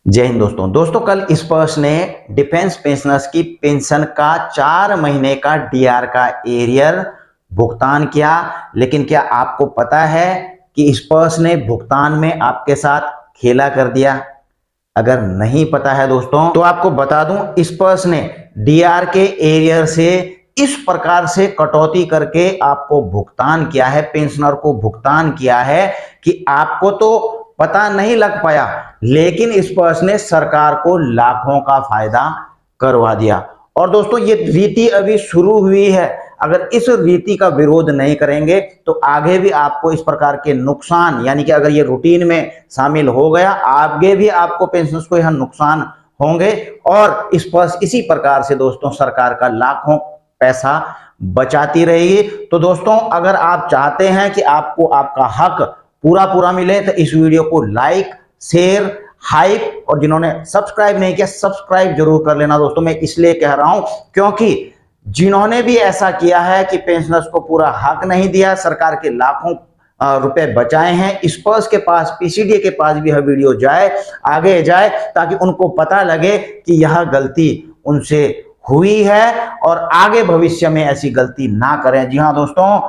जय हिंद दोस्तों कल स्पर्श ने डिफेंस पेंशनर्स की पेंशन का 4 महीने का डीआर का एरियर भुगतान किया। लेकिन क्या आपको पता है कि स्पर्श ने भुगतान में आपके साथ खेला कर दिया? अगर नहीं पता है दोस्तों तो आपको बता दूं, स्पर्श ने डीआर के एरियर से इस प्रकार से कटौती करके आपको भुगतान किया है, पेंशनर को भुगतान किया है कि आपको तो पता नहीं लग पाया, लेकिन स्पर्श ने सरकार को लाखों का फायदा करवा दिया। और दोस्तों ये रीति अभी शुरू हुई है, अगर इस रीति का विरोध नहीं करेंगे तो आगे भी आपको इस प्रकार के नुकसान, यानी कि अगर ये रूटीन में शामिल हो गया, आगे भी आपको पेंशनर्स को यह नुकसान होंगे। और स्पर्श इसी प्रकार से दोस्तों सरकार का लाखों पैसा बचाती रहेगी। तो दोस्तों अगर आप चाहते हैं कि आपको आपका हक पूरा मिले तो इस वीडियो को लाइक, शेयर, हाइप और जिन्होंने सब्सक्राइब नहीं किया सब्सक्राइब जरूर कर लेना। दोस्तों मैं इसलिए कह रहा हूं क्योंकि जिन्होंने भी ऐसा किया है कि पेंशनर्स को पूरा हक नहीं दिया, सरकार के लाखों रुपए बचाए हैं, स्पर्श के पास, पीसीडीए के पास भी यह वीडियो जाए, आगे जाए, ताकि उनको पता लगे कि यह गलती उनसे हुई है और आगे भविष्य में ऐसी गलती ना करें। जी हाँ दोस्तों,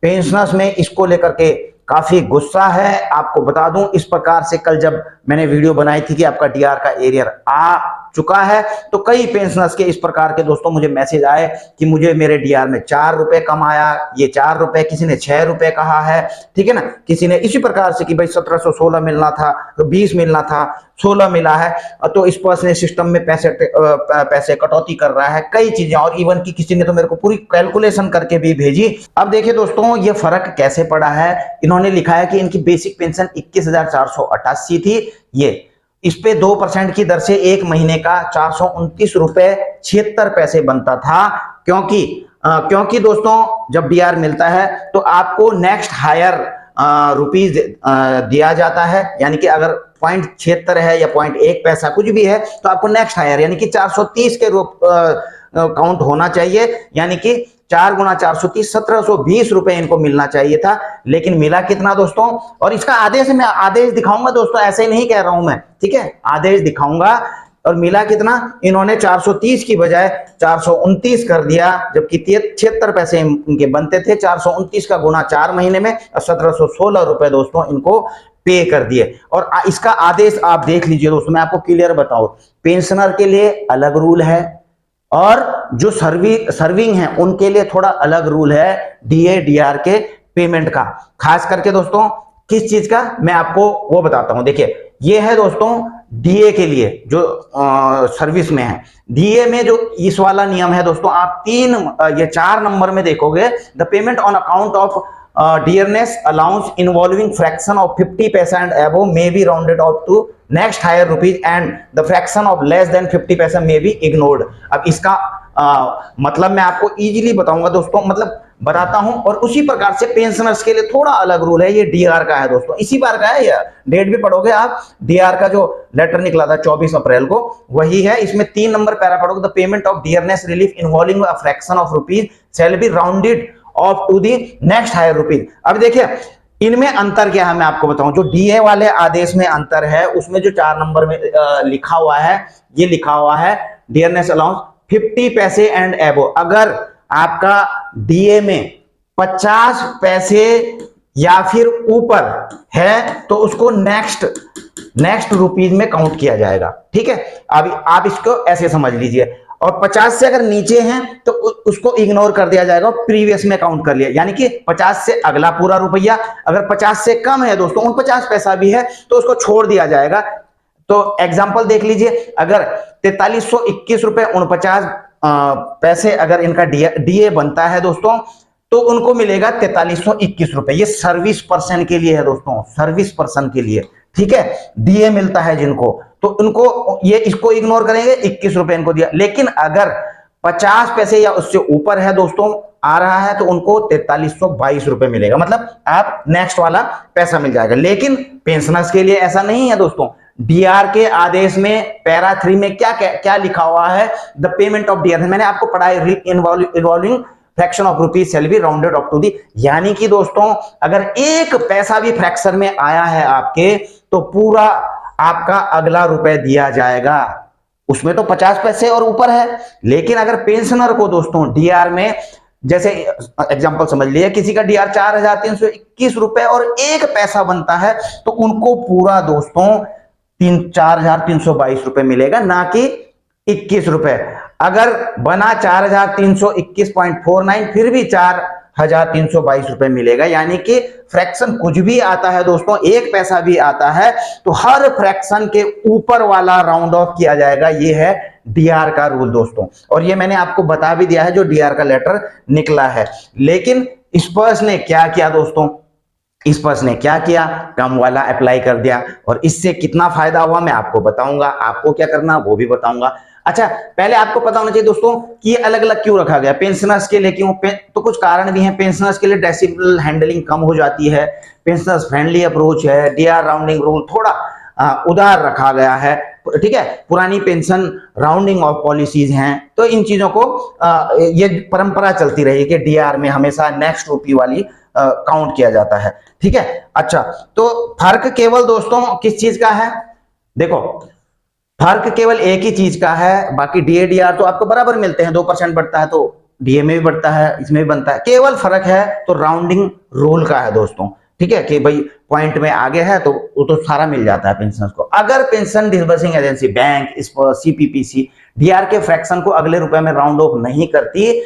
पेंशनर्स में इसको लेकर के काफी गुस्सा है। आपको बता दूं, इस प्रकार से कल जब मैंने वीडियो बनाई थी कि आपका डीआर का एरियर आ चुका है, तो कई पेंशनर्स के इस प्रकार के दोस्तों मुझे मैसेज आए कि मुझे मेरे डीआर में 4 रुपए कम आया, ये 4 रुपए, किसी ने 6 रुपए कहा है, ठीक है ना, किसी ने इसी प्रकार से कि भाई 1716 मिलना था तो 20 मिलना था, 16 मिला है, तो स्पर्श ने सिस्टम में पैसे कटौती कर रहा है, कई चीजें। और इवन की किसी ने तो मेरे को पूरी कैलकुलेशन करके भी भेजी। अब देखिए दोस्तों ये फर्क कैसे पड़ा है। इन्होंने लिखा है कि इनकी बेसिक पेंशन 21,488 थी, ये इस पे 2% की दर से एक महीने का 429 रुपए 76 पैसे बनता था। क्योंकि दोस्तों जब डीआर मिलता है तो आपको नेक्स्ट हायर रुपीज दिया जाता है, यानी कि अगर 0.76 है या 0.1 पैसा कुछ भी है तो आपको नेक्स्ट हायर यानी कि 430 के रूप काउंट होना चाहिए, यानी कि 4 गुना 430 1720 रुपए इनको मिलना चाहिए था। लेकिन मिला कितना दोस्तों? और इसका आदेश मैं आदेश दिखाऊंगा दोस्तों, ऐसे ही नहीं कह रहा हूं मैं, ठीक है, आदेश दिखाऊंगा। और मिला कितना? इन्होंने 430 की बजाय 429 कर दिया, जबकि 76 पैसे इनके बनते थे। 429 का गुना 4 महीने में 1716 रुपए दोस्तों इनको पे कर दिए। और इसका आदेश आप देख लीजिए दोस्तों, मैं आपको क्लियर बताऊं, पेंशनर के लिए अलग रूल है और जो सर्विंग है उनके लिए थोड़ा अलग रूल है डीए डीआर के पेमेंट का। खास करके दोस्तों किस चीज का मैं आपको वो बताता हूं। देखिए ये है दोस्तों डीए के लिए जो सर्विस में है। डीए में जो इस वाला नियम है दोस्तों, आप 4 नंबर में देखोगे, the payment on account of dearness allowance involving fraction of 50 पैसा and above may be rounded up to next higher rupees and the fraction of less than 50 पैसा may be ignored। अब इसका मतलब मैं आपको इजीली बताऊंगा दोस्तों, मतलब बताता हूं। और उसी प्रकार से पेंशनर्स के लिए थोड़ा अलग रूल है, ये डीआर का है दोस्तों, इसी बार का है, या डेट भी पढ़ोगे आप, डीआर का जो लेटर निकला था 24 अप्रैल को वही है। इसमें 3 नंबर पैरा पढ़ोगे, the payment of dearness relief involving a fraction of rupees shall be rounded off to the next higher rupees. अब देखिए इनमें अंतर क्या है मैं आपको बताऊं। जो डीए वाले आदेश में अंतर है उसमें जो 4 नंबर में लिखा हुआ है, ये लिखा हुआ है डियरनेस अलाउंस 50 पैसे एंड एबो। अगर आपका डीए में 50 पैसे या फिर ऊपर है तो उसको नेक्स्ट रुपीज में काउंट किया जाएगा, ठीक है। अब आप इसको ऐसे समझ लीजिए, और 50 से अगर नीचे हैं तो उसको इग्नोर कर दिया जाएगा, प्रीवियस में काउंट कर लिया, यानी कि 50 से अगला पूरा रुपया। अगर 50 से कम है दोस्तों, 49 पैसा भी है, तो उसको छोड़ दिया जाएगा। तो एग्जांपल देख लीजिए, अगर 4321 रुपए 49 पैसे अगर इनका डीए बनता है दोस्तों, तो उनको मिलेगा 4321 रुपए। ये सर्विस पर्सन के लिए है दोस्तों, सर्विस पर्सन के लिए, ठीक है, डीए मिलता है जिनको, तो उनको ये इसको इग्नोर करेंगे, 21 रुपए इनको दिया। लेकिन अगर 50 पैसे या उससे ऊपर है दोस्तों आ रहा है तो उनको 4322 रुपए मिलेगा, मतलब आप नेक्स्ट वाला पैसा मिल जाएगा। लेकिन पेंशनर्स के लिए ऐसा नहीं है दोस्तों। डीआर के आदेश में पैरा 3 में क्या लिखा हुआ है, द पेमेंट ऑफ डीआर, मैंने आपको पढ़ा है, involving fraction of rupees shall be rounded up to the, यानी कि दोस्तों अगर एक पैसा भी फ्रैक्शन में आया है आपके तो पूरा आपका अगला रुपए दिया जाएगा। उसमें तो 50 पैसे और ऊपर है, लेकिन अगर पेंशनर को दोस्तों डीआर में, जैसे एग्जांपल समझ लिया, किसी का डीआर 4,321 रुपए और 1 पैसा बनता है, तो उनको पूरा दोस्तों 4,322 रुपए मिलेगा, ना कि 21 रुपए। अगर बना 4,321.49, फिर भी 4,322 रुपए मिलेगा। यानी कि फ्रैक्शन कुछ भी आता है दोस्तों, 1 पैसा भी आता है, तो हर फ्रैक्शन के ऊपर वाला राउंड ऑफ किया जाएगा। ये है डीआर का रूल दोस्तों, और ये मैंने आपको बता भी दिया है जो डीआर का लेटर निकला है। लेकिन स्पर्श ने क्या किया दोस्तों, स्पर्श ने क्या किया, कम वाला अप्लाई कर दिया, और इससे कितना फायदा हुआ मैं आपको बताऊंगा। आपको क्या करना वो भी बताऊंगा। अच्छा, पहले आपको पता होना चाहिए दोस्तों कि ये अलग अलग क्यों रखा गया। पेंशनर्स के लिए क्यों, तो कुछ कारण भी हैं। पेंशनर्स के लिए डेसिमल हैंडलिंग कम हो जाती है, पेंशनर्स फ्रेंडली अप्रोच है, डीआर राउंडिंग रूल थोड़ा उदार रखा गया है, ठीक है। पुरानी पेंशन राउंडिंग ऑफ पॉलिसीज हैं, तो इन चीजों को ये परंपरा चलती रही कि डीआर में हमेशा नेक्स्ट रूपी वाली काउंट किया जाता है, ठीक है। अच्छा, तो फर्क केवल दोस्तों किस चीज का है, देखो फर्क केवल एक ही चीज का है। बाकी डीए डीआर तो आपको बराबर मिलते हैं, 2% बढ़ता है तो डीए में भी बढ़ता है, इसमें भी बनता है। केवल फर्क है तो राउंडिंग रूल का है दोस्तों, ठीक है, कि भाई पॉइंट में आगे है तो वो तो सारा मिल जाता है पेंशन को। अगर pension disbursing agency, bank, CPPC DR के फ्रैक्शन को अगले रुपए में राउंड ऑफ नहीं करती,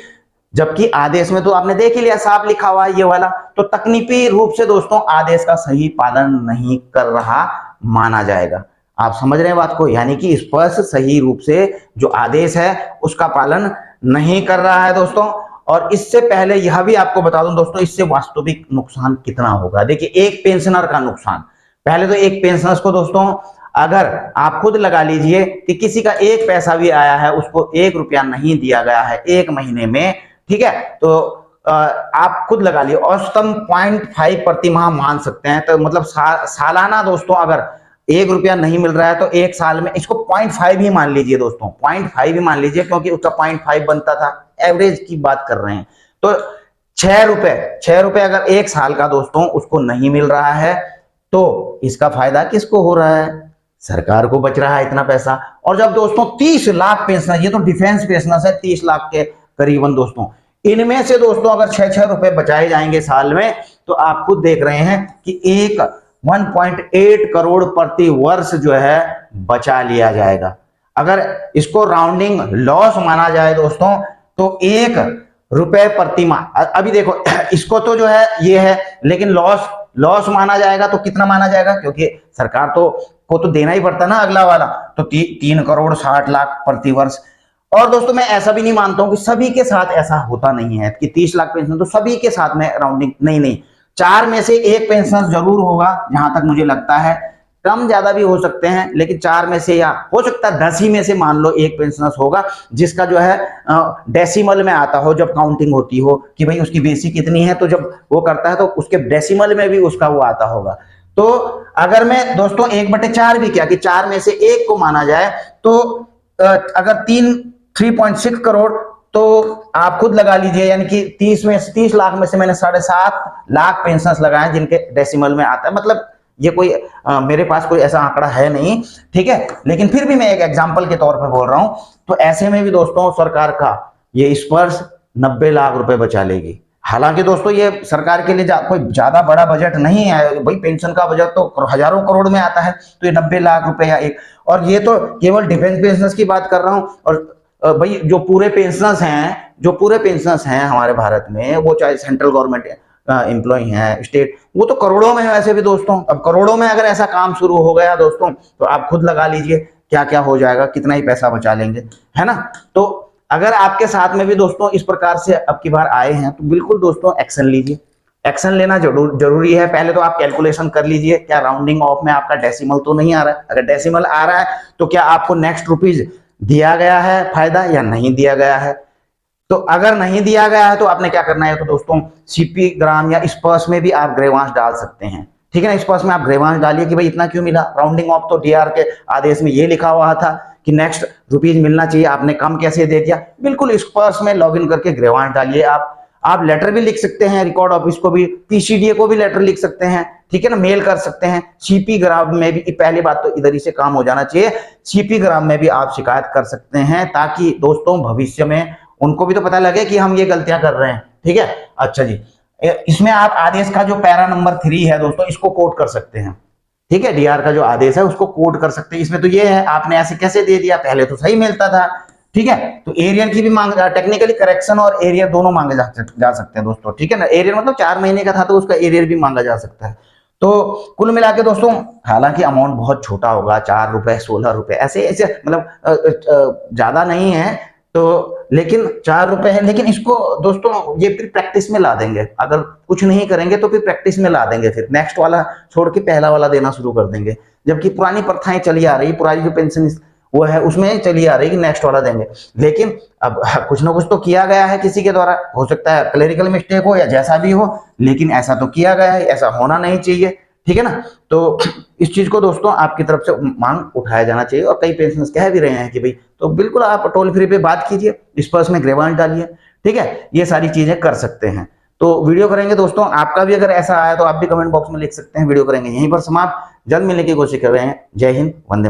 जबकि आदेश में तो आपने देख ही लिया साफ लिखा हुआ है ये वाला, तो तकनीकी रूप से दोस्तों आदेश का सही पालन नहीं कर रहा माना जाएगा। आप समझ रहे हैं बात को, यानी कि स्पर्श सही रूप से जो आदेश है उसका पालन नहीं कर रहा है दोस्तों। और इससे पहले यह भी आपको बता दूं दोस्तों, इससे वास्तविक नुकसान कितना होगा। देखिए, एक पेंशनर का नुकसान, पहले तो एक पेंशनर को दोस्तों, अगर आप खुद लगा लीजिए कि किसी का 1 पैसा भी आया है, उसको 1 रुपया नहीं दिया गया है 1 महीने में, ठीक है, तो आप खुद लगा लीजिए औसतन 0.5 प्रति माह मान सकते हैं। तो मतलब सालाना दोस्तों अगर 1 रुपया नहीं मिल रहा है तो 1 साल में इसको 0.5 ही मान लीजिए दोस्तों, 0.5 ही मान लीजिए, क्योंकि उसका 0.5 बनता था, एवरेज की बात कर रहे हैं। तो 6 रुपए अगर 1 साल का दोस्तों उसको नहीं मिल रहा है, तो इसका फायदा किसको हो रहा है, सरकार को बच रहा है इतना पैसा। और जब दोस्तों 30 लाख पेंशनर, ये तो डिफेंस पेंशनर्स है 30 लाख के करीबन दोस्तों, इनमें से दोस्तों अगर 6 रुपए बचाए जाएंगे साल में, तो आप खुद देख रहे हैं कि 1.8 करोड़ प्रति वर्ष जो है बचा लिया जाएगा। अगर इसको राउंडिंग लॉस माना जाए दोस्तों, तो 1 रुपए प्रति माह, अभी देखो इसको तो जो है ये है, लेकिन लॉस माना जाएगा तो कितना माना जाएगा, क्योंकि सरकार को तो देना ही पड़ता ना अगला वाला, तो 3 करोड़ 60 लाख प्रति वर्ष। और दोस्तों मैं ऐसा भी नहीं मानता हूं कि सभी के साथ ऐसा होता नहीं है कि 30 लाख पेंशन तो सभी के साथ में राउंडिंग, नहीं, 4 में से 1 पेंशन जरूर होगा, जहां तक मुझे लगता है। कम ज्यादा भी हो सकते हैं, लेकिन 4 में से, या हो सकता है 10 ही में से मान लो 1 पेंशनर्स होगा जिसका जो है डेसिमल में आता हो, जब काउंटिंग होती हो कि भाई उसकी बेसिक कितनी है, तो जब वो करता है तो उसके डेसिमल में भी उसका वो आता होगा। तो अगर मैं दोस्तों 1/4 भी किया कि 4 में से 1 को माना जाए, तो अगर 3.6 करोड़, तो आप खुद लगा लीजिए, यानी कि 30 लाख में से मैंने 7.5 लाख पेंशनर्स लगाए जिनके डेसिमल में आता है। मतलब ये कोई मेरे पास कोई ऐसा आंकड़ा है नहीं, ठीक है, लेकिन फिर भी मैं एक एग्जांपल के तौर पे बोल रहा हूं। तो ऐसे में भी दोस्तों सरकार का ये स्पर्श 90 लाख रुपए बचा लेगी। हालांकि दोस्तों ये सरकार के लिए कोई ज्यादा बड़ा बजट नहीं है भाई, पेंशन का बजट तो हजारों करोड़ में आता है, तो ये 90 लाख रुपए या एक, और ये तो केवल डिफेंस पेंशनर्स की बात कर रहा हूं। और भाई जो पूरे पेंशनर्स हैं हमारे भारत में, वो चाहे सेंट्रल गवर्नमेंट एम्प्लॉय हैं, स्टेट, वो तो करोड़ों में है वैसे भी दोस्तों। अब करोड़ों में अगर ऐसा काम शुरू हो गया दोस्तों, तो आप खुद लगा लीजिए क्या क्या हो जाएगा, कितना ही पैसा बचा लेंगे, है ना। तो अगर आपके साथ में भी दोस्तों इस प्रकार से अब की बार आए हैं, तो बिल्कुल दोस्तों एक्शन लीजिए। एक्शन लेना जरूरी है। पहले तो आप कैलकुलेशन कर लीजिए, क्या राउंडिंग ऑफ में आपका डेसिमल तो नहीं आ रहा है। अगर डेसिमल आ रहा है तो क्या आपको नेक्स्ट रुपीज दिया गया है फायदा या नहीं दिया गया है। तो अगर नहीं दिया गया है तो आपने क्या करना है, तो दोस्तों सीपी ग्राम या स्पर्श में भी आप ग्रेवांश डाल सकते हैं, ठीक है ना। स्पर्श में आप ग्रेवांश डालिए कि भाई इतना क्यों मिला, राउंडिंग ऑफ तो डीआर के आदेश में ये लिखा हुआ था कि नेक्स्ट रुपीज मिलना चाहिए, आपने कम कैसे दे दिया। बिल्कुल स्पर्श में लॉगिन करके ग्रेवांश डालिए। आप लेटर भी लिख सकते हैं, रिकॉर्ड ऑफिस को भी, पीसीडीए को भी लेटर लिख सकते हैं, ठीक है ना, मेल कर सकते हैं। सीपी ग्राम में भी, पहली बात तो इधर ही से काम हो जाना चाहिए, सीपी ग्राम में भी आप शिकायत कर सकते हैं, ताकि दोस्तों भविष्य में उनको भी तो पता लगे कि हम ये गलतियां कर रहे हैं। ठीक है, अच्छा जी, इसमें आप आदेश का जो पैरा नंबर 3 है दोस्तों, इसको कोड कर सकते हैं। ठीक है, डीआर का जो आदेश है उसको कोड कर सकते हैं। इसमें तो ये है, आपने ऐसे कैसे दे दिया, पहले तो सही मिलता था। ठीक है, तो एरियर की भी मांग, टेक्निकली करेक्शन और एरियर दोनों मांगे जा सकते हैं दोस्तों। ठीक है ना, एरियर मतलब 4 महीने का था तो उसका एरियर भी मांगा जा सकता है। तो कुल मिला के दोस्तों, हालांकि अमाउंट बहुत छोटा होगा, 4 रुपए 16 रुपए ऐसे ऐसे, मतलब ज्यादा नहीं है तो, लेकिन 4 रुपए है। लेकिन इसको दोस्तों ये फिर प्रैक्टिस में ला देंगे, अगर कुछ नहीं करेंगे तो फिर प्रैक्टिस में ला देंगे, फिर नेक्स्ट वाला छोड़ के पहला वाला देना शुरू कर देंगे। जबकि पुरानी प्रथाएं चली आ रही, पुरानी जो पेंशन वो है उसमें चली आ रही कि नेक्स्ट वाला देंगे। लेकिन अब कुछ ना कुछ तो किया गया है किसी के द्वारा, हो सकता है क्लरिकल मिस्टेक हो या जैसा भी हो, लेकिन ऐसा तो किया गया है, ऐसा होना नहीं चाहिए। ठीक है ना, तो इस चीज को दोस्तों आपकी तरफ से मांग उठाया जाना चाहिए। और कई पेंशनर्स कह भी रहे हैं कि भाई, तो बिल्कुल आप टोल फ्री पे बात कीजिए, स्पर्श में ग्रेवांश डालिए। ठीक है, ये सारी चीजें कर सकते हैं। तो वीडियो करेंगे दोस्तों, आपका भी अगर ऐसा आया तो आप भी कमेंट बॉक्स में लिख सकते हैं। वीडियो करेंगे यहीं पर समाप्त, जल्द मिलने की कोशिश कर रहे हैं। जय हिंद, वंदे मातरम।